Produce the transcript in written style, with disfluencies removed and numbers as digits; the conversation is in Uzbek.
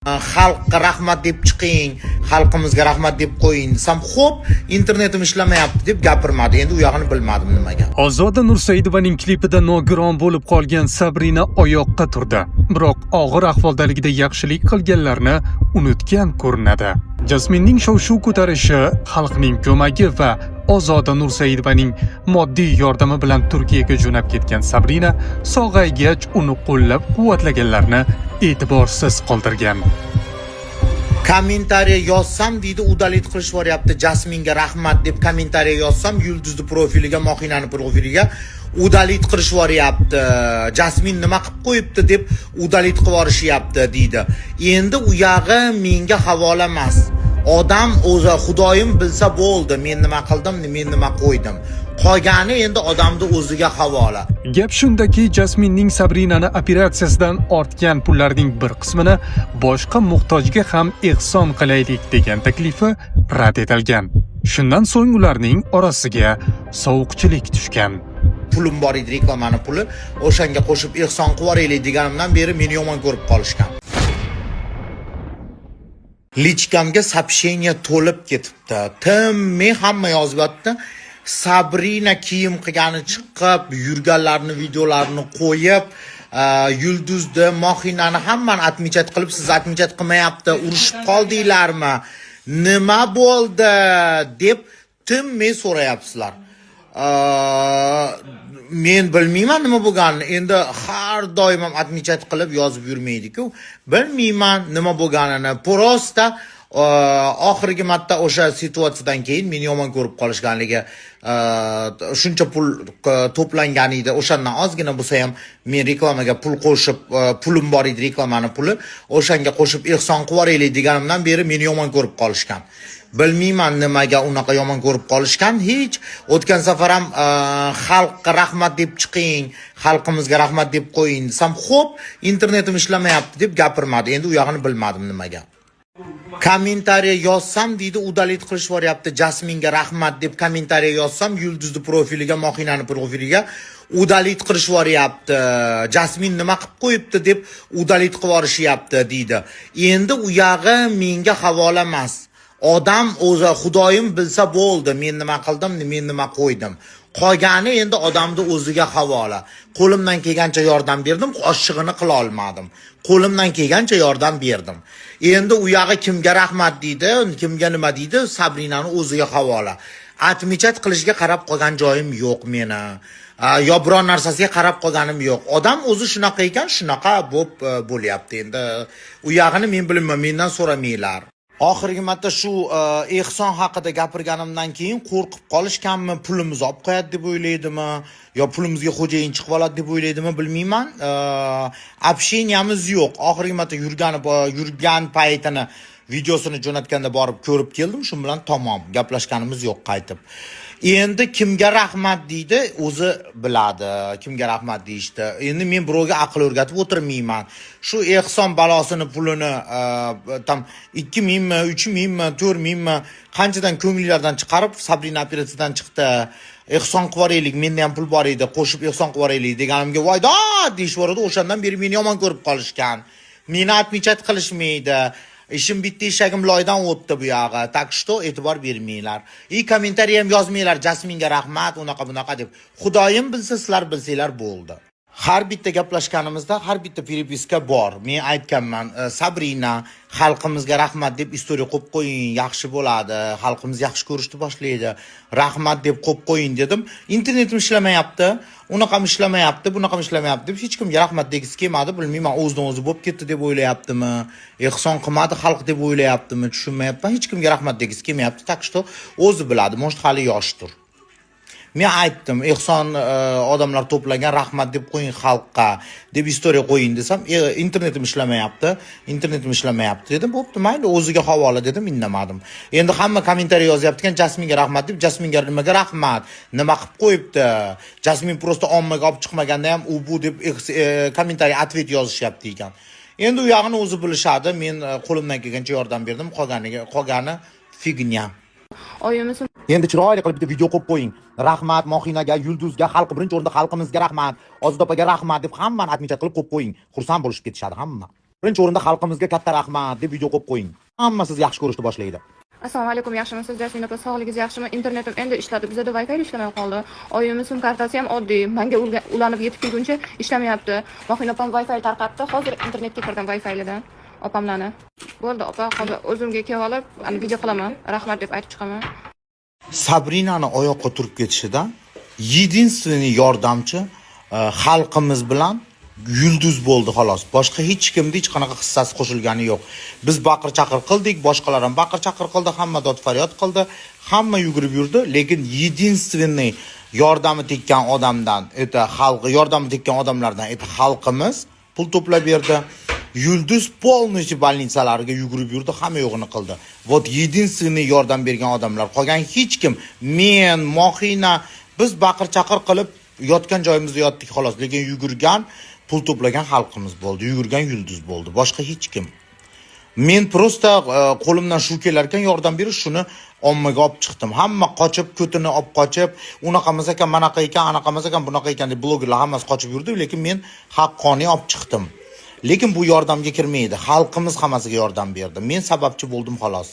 Xalqqa rahmat deb chiqing, xalqimizga rahmat deb qo'ying desam, xo'p, internetim ishlamayapti deb gapirmadi. Endi u yog'ini bilmadim nimaga. Ozoda Nursaidovaning klipida nogiron bo'lib qolgan Sabrina oyoqqa turdi. Biroq og'ir ahvoldaligida yaxshilik qilganlarni unutgan ko'rinadi. Jasminning shov-shuv ko'tarishi, xalqning ko'magi va Ozoda Nursaidovaning moddiy yordami bilan Turkiyaga jo'nab ketgan Sabrina sog'aygach uni qo'llab-quvvatlaganlarni e'tiborsiz qoldirgan. Kommentariya yozsam deydi, udalit qilish bo'lyapti. Jasminga rahmat deb kommentariya yozsam, Yulduzning profiliga, Mohinaning profiliga udalit qilish bo'lyapti. Jasmin nima qilib qo'yibdi deb udalit qilib yuborishyapti deydi. Endi u yog'i menga havola emas. Odam o'zi Xudoyim bilsa bo'ldi, men nima qildim, men nima qo'ydim. Qolgani endi odamni o'ziga havola. Gap shundaki, Jasminning Sabrinani operatsiyasidan ortgan pullarning bir qismini boshqa muhtojga ham ehson qilaylik degan taklifi rad etilgan. Shundan so'ng ularning orasiga sovuqchilik tushgan. Pulim bor edi, reklamani puli, o'shanga qo'shib ehson qilib yuboraylik deganimdan beri meni yomon ko'rib qolishgan. Lichkamga сообщение to'lib ketibdi. Timmi hamma yozyapti. Sabrina kiyim qilgani chiqib, yurganlarni videolarini qo'yib, Yulduzni, Mohinani hammani atmichat qilib, siz atmichat qilmayapti, urushib qoldinglarmi? Nima bo'ldi deb timmi so'rayapsizlar. Men bilmayman nima bo'lganini. Endi har doim ham atmichat qilib yozib yurmaydi-ku. Bilmayman nima bo'lganini. Prosta oxirgi marta o'sha situatsiyadan keyin meni yomon ko'rib qolishganligi, shuncha pul to'plangan edi. O'shandan ozgina bo'lsa ham men reklamaga pul qo'shib, pulim bor edi, reklamani puli, o'shanga qo'shib ehson qilib yuboraylik deganimdan beri meni yomon ko'rib qolishgan. Bilmayman nimaga unaqa yomon ko'rib qolishgan. Hech o'tgan safar ham xalqqa rahmat deb chiqing, xalqimizga rahmat deb qo'ying desam, xo'p, internetim ishlamayapti deb gapirmadi. Endi u yog'ini bilmadim nimaga. Kommentariya yozsam deydi, udalit qilish bo'lyapti. Jasminga rahmat deb kommentariya yozsam, Yulduzning profiliga, Mohinaning profiliga udalit qilish bo'lyapti. Jasmin nima qilib qo'yibdi deb udalit qilib yuborishyapti deydi. Endi u yog'i menga havola emas. Odam o'zi Xudoyim bilsa bo'ldi, men nima qildim, men nima qo'ydim. Qolgani endi odamni o'ziga havola. Qo'limdan kelgancha yordam berdim, oshig'ini qila olmadim. Qo'limdan kelgancha yordam berdim. Endi u yog'i kimga rahmat deydi, kimga nima deydi, Sabrinani o'ziga havola. Atmichat qilishga qarab qolgan joyim yo'q meni. Yo biron narsasiga qarab qolganim yo'q. Odam o'zi shunaqa ekan, shunaqa bo'lyapti. Endi u yog'ini men bilmayman, mendan so'ramanglar. Oxirgi marta shu ehson haqida gapirganimdan keyin qo'rqib qolishganmi, pulimizni olib qo'yadi deb o'ylaydimi, yo pulimizga xo'jayin chiqib oladi deb o'ylaydimi, bilmayman. Общениямыз yo'q. Oxirgi marta yurgan paytini videosini jo'natganda borib ko'rib keldim, shu bilan tamom, gaplashganimiz yo'q qaytib. Endi kimga rahmat deydi, o'zi biladi, kimga rahmat deyishdi. Endi men birovga aql o'rgatib o'tirmayman. Shu ehson balosini pulini tam 2000 mi, 3000 mi, 4000 mi qanchadan ko'ngillardan chiqarib, Sabrina operatsiyadan chiqdi. Ehson qilib yuboraylik, menda ham pul bor edi, qo'shib ehson qilib yuboraylik deganimga voyda deyishvoradi. O'shandan beri meni yomon ko'rib qolishgan. Meni atmichat qilishmaydi. Ishim bitta, eshagim loydan o'tdi bu yog'i. Tak что e'tibor bermanglar. Kommentariy ham yozmanglar, Jasminga rahmat, unaqa bunaqa deb. Xudoyim bilsa, sizlar bilsanglar bo'ldi. Har bitta gaplashganimizda har bitta peripiska bor. Men aytganman, Sabrina, xalqimizga rahmat deb istoriya qo'yib qo'ying, yaxshi bo'ladi. Xalqimiz yaxshi ko'rishni boshlaydi. Rahmat deb qo'yib qo'ying dedim. Internetim ishlamayapti, unaqa ham ishlamayapti, bunaqa ham ishlamayapti deb hech kimga rahmat degisi kelmadi. Bilmayman, o'zidan o'zi bo'lib ketdi deb o'ylayaptimi, ehson qilmadi xalq deb o'ylayaptimi, tushunmayapman. Hech kimga rahmat degisi kelmayapti. Tak что o'zi biladi, может hali yoshdir. Men aytdim, ehson odamlar to'plagan, rahmat deb qo'ying xalqqa deb istoriya qo'ying desam, internetim ishlamayapti dedim. Bo'pti, mayli, o'ziga havola dedim, indamadim. Endi hamma kommentariy yozyapti-kan, Jasminga rahmat deb, Jasminga nimaga rahmat? Nima qilib qo'yibdi? Jasmin prosta ommaga olib chiqmaganda ham u bu deb kommentariy atvet yozishyapti ekan. Endi u yog'ini o'zi bilishadi. Men qo'limdan kelgancha yordam berdim, qolgani fignya. Oyimiz Endi chiroyli qilib bitta video qo'yib qo'ying. Rahmat Mohinaga, Yulduzga, xalq birinchi o'rinda xalqimizga rahmat, Ozoda opaga rahmat deb hammani atmichat qilib qo'yib qo'ying. Xursand bo'lishib ketishadi hamma. Birinchi o'rinda xalqimizga katta rahmat deb video qo'yib qo'ying. Hamma sizni yaxshi ko'rishni boshlaydi. Assalomu alaykum, yaxshimisiz? Jasmin opa, sog'ligingiz yaxshimi? Internetim endi ishladi. Bizda Wi-Fi ishlamay qoldi. Oyimning sim kartasi ham oddiy. Menga ulanib yetib kelguncha ishlamayapti. Mohin opam Wi-Fi tarqatdi. Hozir internetga kirdim Wi-Fi'dan. Opamlarni. Bo'ldi opa, hozir o'zimga kelib olib, video qilaman. Rahmat deb aytib chiqaman. Sabrinani oyoqqa turib ketishida единственный yordamchi xalqimiz bilan yulduz bo'ldi xolos. Boshqa hech kimda hech qanaqa hissasi qo'shilgani yo'q. Biz baqir-chaqir qildik, boshqalar ham baqir-chaqir qildi, hamma dod-faryod qildi, hamma yugurib yurdi, lekin единственный yordami tekkan odamdan, yordami tekkan odamlardan xalqimiz pul to'plab berdi. Yulduz polniy больницаларga yugurib yurdi, hamma yo'g'ini qildi. Вот единственный yordam bergan odamlar. Qolgan hech kim, men, Mohina, biz baqir-chaqir qilib yotgan joyimizda yotdik xolos, lekin yugurgan, pul to'plagan xalqimiz bo'ldi, yugurgan yulduz bo'ldi, boshqa hech kim. Men prosta qo'limdan shu kelar ekan yordam berish, shuni ommaga olib chiqdim. Hamma qochib, ko'tini olib qochib, unaqamiz ekan, manaqa ekan, anaqamiz ekan, bunaqa ekan deb blogerlar hammasi qochib yurdi, lekin men haqqoniy olib chiqdim. Lekin bu yordamga kirmaydi. Xalqimiz hammasiga yordam berdi. Men sababchi bo'ldim xolos.